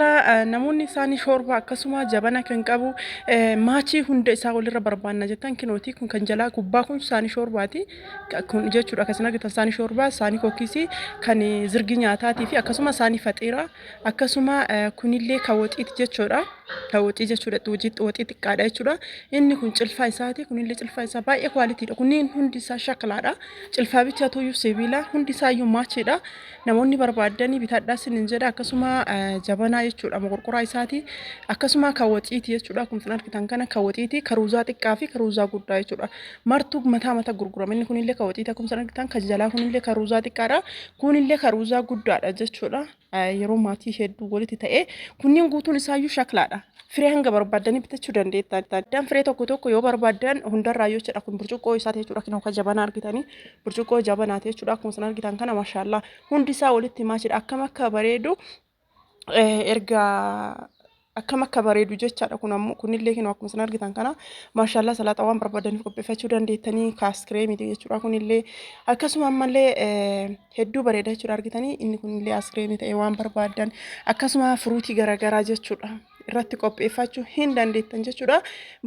Mashallah namoonni isaanii shoorba akkasuma jabana kan qabu maachii hunda isaa walirra barbaanna jettan kinooti kun kan jalaa gubbaa kun isaanii shoorbaati kun jechuudha akkasuma gitan isaanii shoorbaa isaanii kookisii kan zirgi nyaataatii fi akkasuma isaanii faxiira akkasuma kunillee kawoxiiti jechuudha kawoxii jechuudha waxii xiqqaadha jechuudha inni kun cilfaa isaati kunillee cilfaa isaa baay'ee kwaalitiidha kunniin hundi isaa shaklaadha cilfaa bichaatu iyyuu sibiila hundi isaa iyyuu maachiidha namoonni barbaadanii bitadhaa sinin jedha akkasuma jabana jechuudha moqorqoraa isaati akkasuma kawoxiiti jechuudha kun argitan kana kawoxiiti karuuzaa xiqqaa fi karuuzaa guddaa jechuudha martuu mata gurgurama inni kunillee kawoxiiti akkuma argitan kan jalaa kunillee karuuzaa xiqqaadha kunillee karuuzaa guddaadha jechuudha yeroo maatii hedduu walitti ta'e kunniin guutuun isaayyuu shaklaadha firee hanga barbaadanii bitachuu dandeettan dan firee tokko yoo barbaadan hundarraa yoo jedha kun burcuqqoo isaati jechuudha kinoo ka jabana argitanii burcuqqoo jabanaati jechuudha akkuma argitan kana maashaallah hundi isaa walitti maachidha akkam akka bareedu erga akkam akka bareedu jechaadha kun ammoo kunillee kinoo akkuma argitan kana maashaallah salaaxa waan barbaadaniif qopheeffachuu dandeettanii kaaskreemiti jechuudha kunillee akkasuma ammallee hedduu bareeda jechuudha argitanii inni kunillee askreemii ta'e waan barbaadan akkasuma furuutii garagaraa jechuudha irratti qopheeffachuu hin dandeettan jechuudha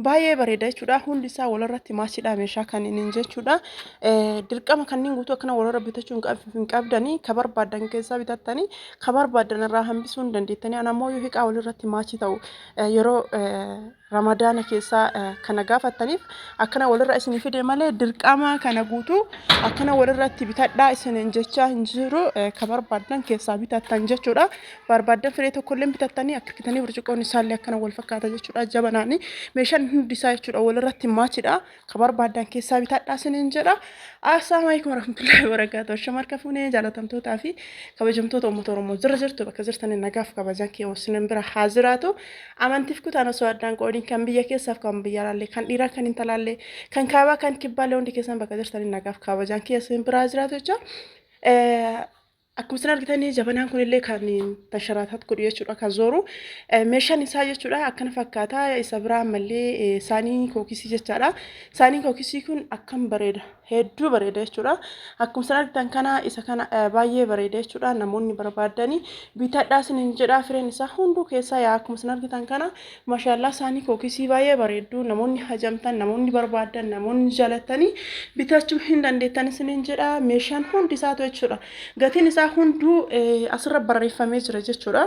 baay'ee bareeda jechuudha hundi isaa walirratti maachidha meeshaa kanneen jechuudha dirqama kanneen guutuu akkana walirra bitachuu hin qabdanii ka barbaadan keessaa bitattanii ka barbaadan irraa hambisuu hin dandeettanii ana ammoo yoo hiqaa walirratti maachi ta'u yeroo ramadaana keessaa kana gaafataniif akkana walirra isin fide malee dirqama kana guutuu akkana walirratti bitadhaa isin jechaa hin jiru ka barbaadan keessaa bitattan jechuudha barbaadan firee tokkollee bitattanii akkitanii burcuqqoon isaallee akkana wal fakkaata jechuudha jabanaani meeshaan hundi isaa jechuudha walirratti maachidha ka barbaadan keessaa bitadhaa isin jedha assalaamu alaykum warahmatullahi wabarakatuh shamarka fuunee jaalatamtootaa fi kabajamtoota uummata Oromoo jirtu bakka jirtan nagaaf kabajaan kee wasiin bira haaziraatu amantiif kutaana soo addaan qoodiin kan biyya keessaaf kan biyya laalle kan dhiiraa kan intalaalle kan kaabaa kan kibbaalee hundi keessan bakka jirtan nagaaf kabajaan kee wasiin bira haaziraatu jechuudha akkuma argitanii jabanaan kunillee kan tasharaatat godhu jechuudha kan zooru meeshaan isaa jechuudha akkana fakkaata isa biraa mallee saanii kookisii jechaadha saanii kookisii kun akkam bareeda hedduu bareeda jechuudha akkuma argitan kana isa kana baay'ee bareeda jechuudha namoonni barbaadanii bitadhaa sinin jedha fireen isaa hunduu keessaa yaa akkuma argitan kana maashaallah saanii kookisii baay'ee bareedu namoonni hajamtan namoonni barbaadan namoonni jaalatanii bitachuu hin dandeettan sinin jedha meeshaan hundi isaatu jechuudha gatiin isaa hunduu asirra barreeffamee jira jechuudha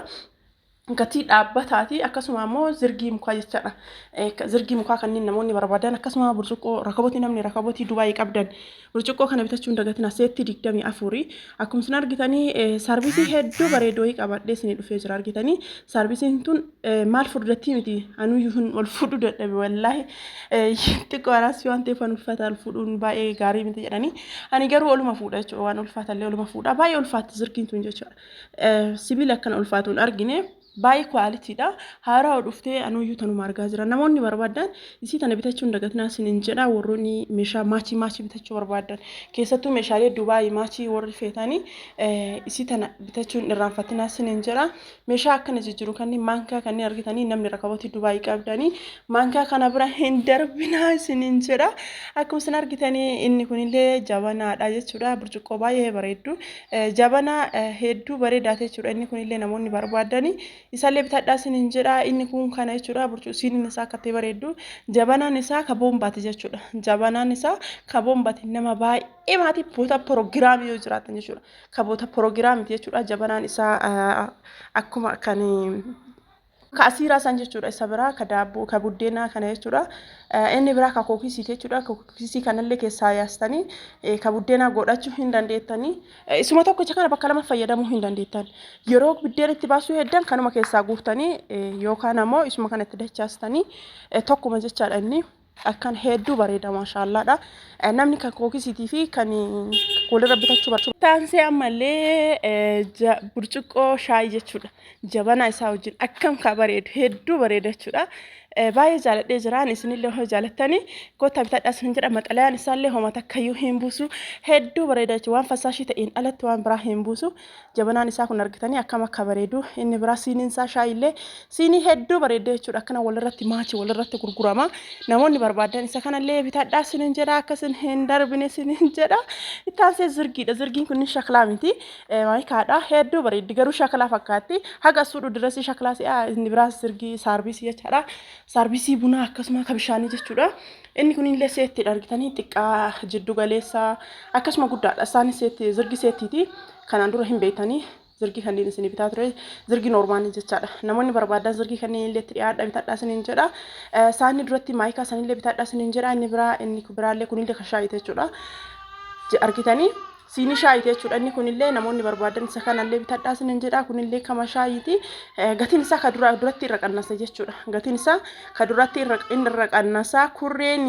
gatii dhaabbataati akkasuma ammoo zirgii mukaa jechaadha zirgii mukaa kanneen namoonni barbaadan akkasuma burcuqqoo rakabooti namni rakabooti Dubaayii qabdan burcuqqoo kana bitachuun dagatina seetti 24 akkuma argitanii sarvisii hedduu bareedoo qabadhee isin dhufee jira argitanii sarvisiin tun maal fudhatti miti anuyyuu wal fudhu dadhabe wallahi xiqqoo araas waan ta'eef ulfaata fuudhuun baay'ee gaarii miti jedhanii ani garuu oluma fuudha jechuudha waan ulfaatallee oluma fuudha baay'ee ulfaatti zirgiin tun jechuudha sibiila akkana ulfaatuun argine baay'ee kwaalitiidha haaraa dhuftee anuyyuu tanuma argaa jira namoonni barbaadan isii tana bitachuun dagatinaa sinin jedha warroonni meeshaa maachii bitachuu barbaadan keessattuu meeshaalee Dubaayii maachii warri feetanii isii tana bitachuun irraanfatinaa sinin jedha meeshaa akkana jijjiiru kanneen maankaa kanneen argitanii namni rakabooti Dubaayii qabdanii maankaa kana bira hin darbinaa sinin jedha akkuma argitanii inni kunillee jabanaadha jechuudha burcuqqoo baay'ee bareedu jabana hedduu bareedaa jechuudha inni kunillee namoonni barbaadanii isalee bitadhaa sinin jedha inni kun kana jechuudha burcuqqoon isaa akkatee bareedu jabanaan isaa ka boombaati jechuudha jabanaan isaa ka boombaati nama baay'ee maatii boota proogiraamii yoo jiraatan jechuudha ka boota proogiraamii jechuudha jabanaan isaa akkuma kan kaasiraa san jechuudha isa biraa ka daabboo ka buddeena kana jechuudha inni biraa ka kookisii jechuudha kookisii kanallee keessaa yaastanii ka buddeena godhachuu hin dandeettanii isuma tokkicha kana bakka lama fayyadamuu hin dandeettan yeroo buddeena itti baasuu heddan kanuma keessaa guuftanii yookaan ammoo isuma kana itti dachaastanii tokkuma jechaadha inni akkan hedduu bareeda maashaallah namni kan kookisiitii fi kan walirra bitachuu barbaadu taansee ammallee burcuqqoo shaayii jechuudha jabana isaa wajjin akkam ka bareedu hedduu bareeda jechuudha baay'ee jaaladhee jiraan isinillee hoo jaalattanii kottaa bitadhaa isin jedha maxalayaan isaallee homa takkayyuu hin buusu hedduu bareeda jechuudha waan fasaashii ta'een alatti waan biraa hin buusu jabanaan isaa kun argitanii akkam akka bareedu inni biraa siiniin isaa shaayillee siinii hedduu bareeda jechuudha akkana walirratti maachii walirratti gurgurama namoonni barbaadan isa kanallee bitadhaa isin jedha akkasin hin darbine isin jedha ittaansee zirgiidha zirgiin kun shaklaa miti maayikaadha hedduu bareeddi garuu shaklaa fakkaatti haga suudhu dirasii shaklaa si'a inni biraa zirgii saarbisii jechaadha saarbisii bunaa akkasuma ka bishaanii jechuudha inni kun illee seetti argitanii xiqqaa jiddu galeessa akkasuma guddaadha isaanis seetti zirgi seettiiti kanaan dura hin beektanii zirgi kanneen isin bitaa ture zirgi normaanii jechaadha namoonni barbaadan zirgi kanneen illee itti dhiyaadha bitadhaa isiniin jedha isaanii duratti maayikaa isaanillee bitadhaa isiniin jedha inni biraallee kunillee kashaayite jechuudha argitanii siini shaayite jechuudha inni kunillee namoonni barbaadan isa kanallee bitadhaa isiniin jedha kunillee kama shaayiti gatiin isaa ka duratti irra qannasa jechuudha gatiin isaa ka duratti irra qannasa kurreen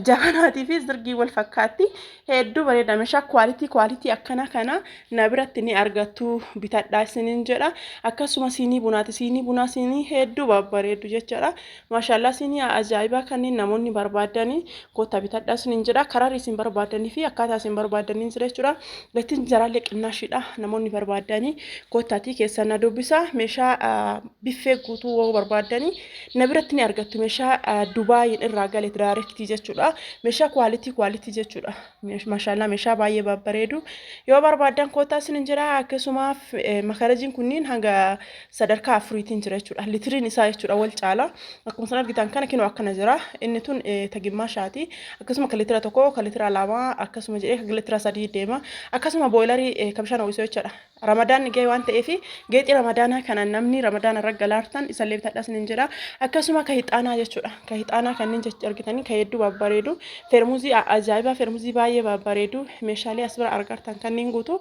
jabanaati fi zirgii wal fakkaatti hedduu bareeda meeshaa kwalitii akkana kana na biratti ni argattu bitadhaa isiniin jedha akkasuma siinii bunaati siinii bunaa siinii hedduu babbareedu jechuudha maashaallah siinii ajaa'ibaa kanneen namoonni barbaadanii kottaa bitadhaa isiniin jedha karaa isin barbaadanii fi akkaataa isin barbaadanii jira jechuudha gatiin jaraallee qinnaashidha namoonni barbaadanii kottaatii keessan na dubbisa meeshaa biffee guutuu woo barbaadanii na biratti ni argattu meeshaa Dubaayin irraa gale diraarektii jechuudha meeshaa kwalitii jechuudha maashaallah meeshaa baay'ee babbareedu yoo barbaadan kottaa isiniin jedha akkasuma makarajiin kunniin hanga sadarkaa 4tiin jira jechuudha litiriin isaa jechuudha wal caala akkuma san argitan kana kinoo akkana jira inni tun tagimmaa shaati akkasuma ka litira tokko ka litira lama akkasuma jedhee ka litira 3 deema akkasuma boilarii ka bishaan ho'isuu jechuudha ramadaan gahee waan ta'eef geexii ramadaanaa kana namni ramadaana irra galaartan isallee bitadhaa isiniin jedha akkasuma ka hixaanaa jechuudha ka hixaanaa kanneen jechuudha argitanii ka hedduu babbareedu fermuzii ajaa'iba fermuzii baay'ee babbareedu meeshaalee as bira argartan kanneen guutuu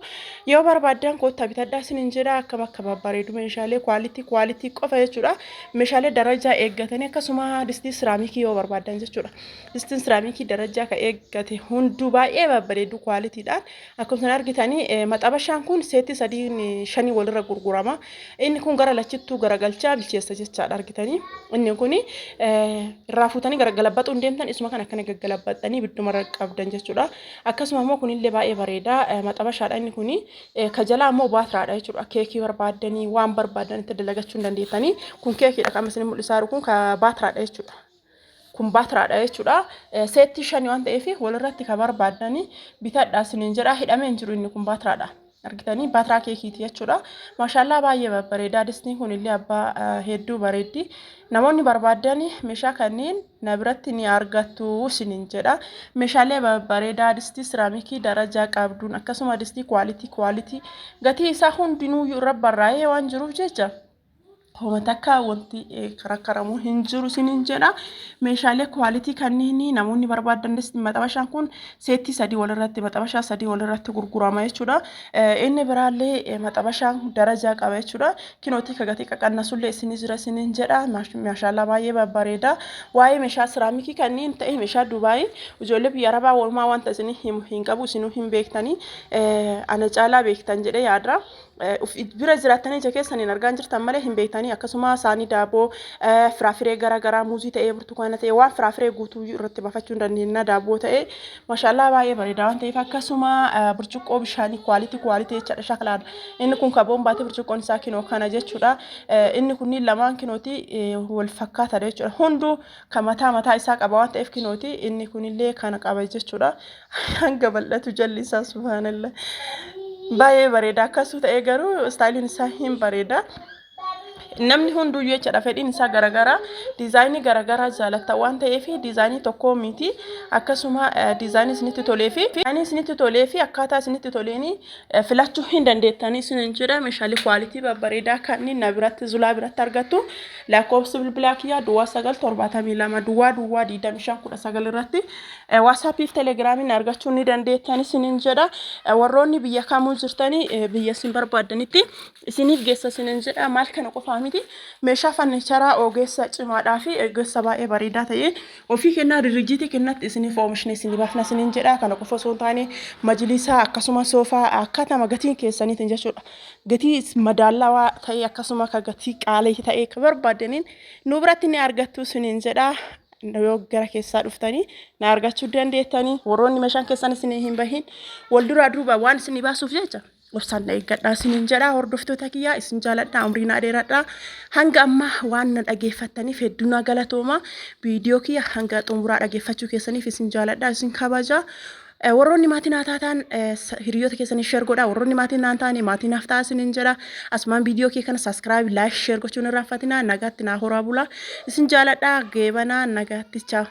yoo barbaadan kottaa bitadhaa isiniin jedha akkam akka babbareedu meeshaalee kwalitii qofa jechuudha meeshaalee darajaa eeggatanii akkasuma distii siraamikii yoo barbaadan jechuudha distiin siraamikii darajaa ka eeggate hunduu baay'ee babbareedu kwalitiidhaan akkuma argitanii maxabashaan kun seetti 3-5 walirra gurgurama inni kun gara lachittuu garagalchaa bilcheessa jechaadha argitanii inni kun irraa fuutanii garagalabbaxuu deemtan isuma kan akkana gaggalabaxanii bidduma qabdan jechuudha akkasuma immoo kunillee baay'ee bareeda maxabashaadha inni kun ka jalaa immoo baatiraadha jechuudha keekii barbaadanii waan barbaadan itti dalagachuu dandeettanii kun keekiidha kan isin mul'isaa jiru kun ka baatiraadha jechuudha kun baatiraadha jechuudha seetti 5 waan ta'eef walirratti ka barbaadanii bitadhaa isiniin jedha hidhamee hin jiru inni kun baatiraadha argitanii baatiraa keekiiti jechuudha maashaallah baay'ee babbareeda distiin kunillee abbaa hedduu bareeddi namoonni barbaadan meeshaa kanneen na biratti ni argattu isiniin jedha meeshaalee babbareedaa distii siraamikii darajaa qabduun akkasuma distii kwalitii gatii isaa hundinuu irra barraa'ee waan jiruuf jecha homa takka wanti karakaramu hin jiru isiniin jedha meeshaalee kwalitii kanneen namoonni barbaadan distii maxabashaan kun seetti 3 walirratti maxabashaa 3 walirratti gurgurama jechuudha inni biraallee maxabashaan darajaa qaba jechuudha kinootii ka gatii qaqannasullee isinii jira isiniin jedha maashaallah baay'ee babbareeda waa'ee meeshaa siraamikii kanneen ta'e meeshaa Dubaay ijoollee biyya Arabaa walumaa wanta isinii hin qabu isinuu hin beektanii ana caalaa beektan jedhee yaadra bira jiraatanii ija keessaniin argaan jirtan malee hin beektanii akkasuma saanii daaboo firaafiree garaa muuzii ta'ee burtukaana ta'ee waan firaafiree guutuu irratti bafachuu hin dandeenye daaboo ta'ee maashaallah baay'ee bareeda waan ta'eef akkasuma burcuqqoo bishaanii kwalitii jechaadha shaklaan inni kun kaboon baatee burcuqqoon isaa kinoo kana jechuudha inni kunniin lamaan kinooti wal fakkaataadha jechuudha hunduu ka mataa isaa qaba waan ta'eef kinooti inni kunillee kana qaba jechuudha hanga bal'atu jalli isaa subhaanallah baay'ee bareeda akkasuu ta'ee garuu istaayiliin isaa hin bareeda namni hunduu jechaadha fedhiin isaa garagara diizaayinii garagara jaalatta waan ta'eef diizaayinii tokko miti akkasuma diizaayinii isinitti tolee fi akkaataa isinitti toleeni filachuu hin dandeettanii isiniin jedha meeshaalee kwalitii babbareedaa kanneen na biratti zulaa biratti argattu lakkoofsa bilbilaa kiyyaa duwwaa 972 duwwaa 2519 irratti WhatsApp fi Telegramiin argachuu ni dandeettanii isiniin jedha warroonni biyya kamuu jirtanii biyya isin barbaadanitti isiniif geessa isiniin jedha maal kana qofaan miti meeshaa fannicharaa ogeessa cimaadhaa fi ogeessa baay'ee bareedaa ta'e ofii kennaa dirjiitii kennatti isiniif oomishne isinii baafna isiniin jedha kana qofa osoo hin taane majlisaa akkasuma soofaa akkatama gatiin keessaniitiin jechuudha gatii madaalawaa ta'e akkasuma ka gatii qaalii ta'e ka barbaadaniin nu biratti ni argattu isiniin jedha yoo gara keessaa dhuftanii na argachuu dandeettanii warroonni meeshaan keessan isinii hin bahin wal duraa duuba waan isinii baasuuf jecha obsaan eeggadhaa isiniin jedha hordoftoota kiyyaa isin jaaladhaa umriin dheeradhaa hanga amma waan na dhageeffattaniif hedduu galatooma viidiyoo kiyya hanga xumuraa dhageeffachuu keessaniif isin jaaladhaa isin kabaja warroonni maatiin taatan hiriyoota keessanii share godhaa warroonni maatiin taane maatiin haftaa isiniin jedha asumaan viidiyoo kee kana subscribe like share gochuun irraa fatina nagaatti naa horaa bulaa isin jaaladhaa geebanaa nagaatti ciao